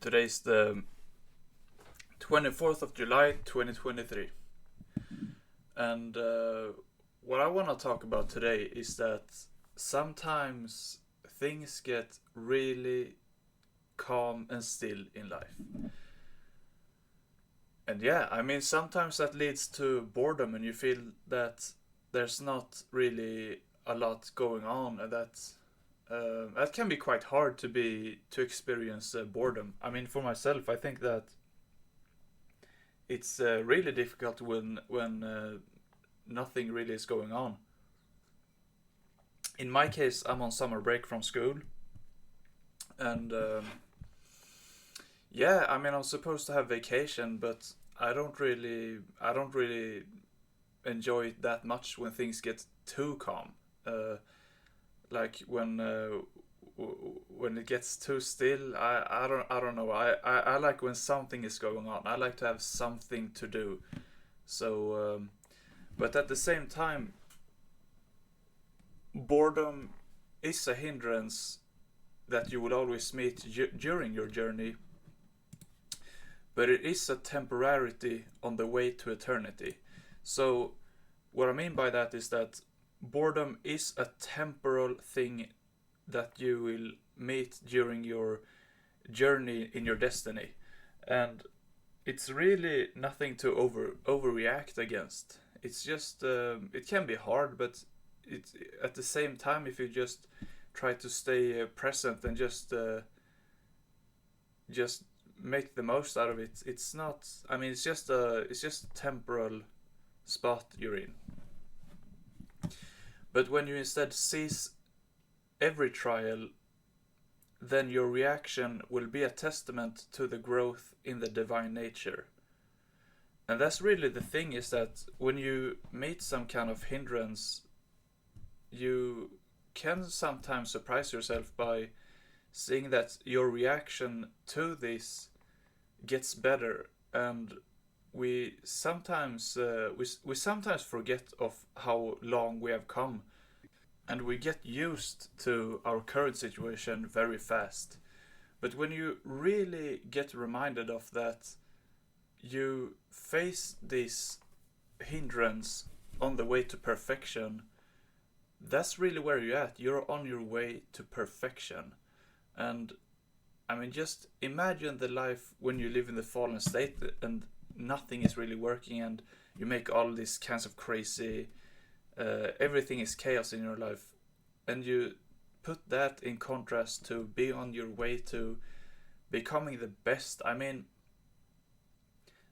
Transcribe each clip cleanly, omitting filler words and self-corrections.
Today's the 24th of July 2023. And what I want to talk about today is that sometimes things get really calm and still in life. And yeah, I mean, sometimes that leads to boredom and you feel that there's not really a lot going on, and that can be quite hard to experience boredom. I mean, for myself, I think that it's really difficult when nothing really is going on. In my case, I'm on summer break from school, and yeah, I mean, I'm supposed to have vacation, but I don't really enjoy it that much when things get too calm. Like when it gets too still, I don't know. I like when something is going on. I like to have something to do. So, but at the same time, boredom is a hindrance that you will always meet during your journey. But it is a temporarity on the way to eternity. So, what I mean by that is that boredom is a temporal thing that you will meet during your journey in your destiny, and it's really nothing to overreact against. It's just it can be hard, but it's at the same time, if you just try to stay present and just make the most out of it. It's not, I mean, it's just a temporal spot you're in. But when you instead seize every trial, then your reaction will be a testament to the growth in the divine nature. And that's really the thing, is that when you meet some kind of hindrance, you can sometimes surprise yourself by seeing that your reaction to this gets better. And we sometimes we sometimes forget of how long we have come, and we get used to our current situation very fast. But when you really get reminded of that, you face this hindrance on the way to perfection. That's really where you're at. You're on your way to perfection. And I mean, just imagine the life when you live in the fallen state and nothing is really working, and you make all these kinds of crazy, everything is chaos in your life, and you put that in contrast to be on your way to becoming the best. I mean,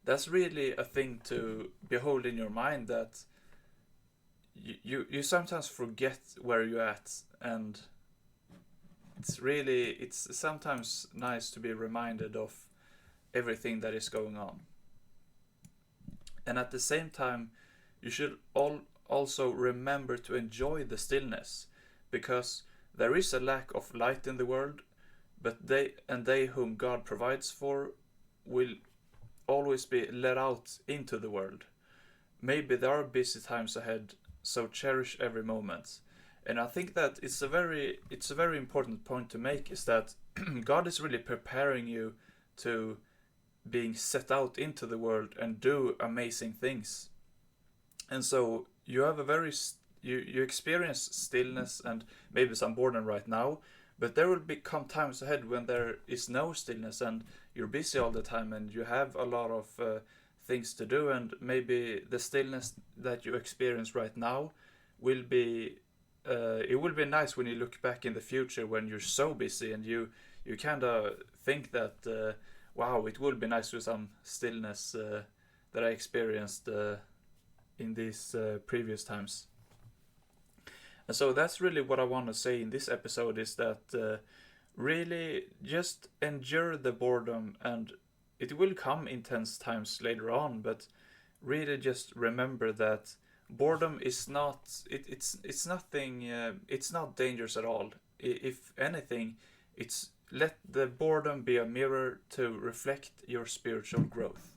that's really a thing to behold in your mind, that you sometimes forget where you're at, and it's sometimes nice to be reminded of everything that is going on. And at the same time, you should also remember to enjoy the stillness, because there is a lack of light in the world, but they whom God provides for will always be let out into the world. Maybe there are busy times ahead, so cherish every moment. And I think that it's a very important point to make, is that God is really preparing you to being set out into the world and do amazing things. And so you have you experience stillness and maybe some boredom right now, but there will come times ahead when there is no stillness and you're busy all the time and you have a lot of things to do, and maybe the stillness that you experience right now will be it will be nice when you look back in the future when you're so busy, and you kind of think that wow, it would be nice with some stillness that I experienced in these previous times. And so that's really what I want to say in this episode, is that really just endure the boredom, and it will come intense times later on, but really just remember that boredom is not, it's nothing, it's not dangerous at all. If anything, let the boredom be a mirror to reflect your spiritual growth.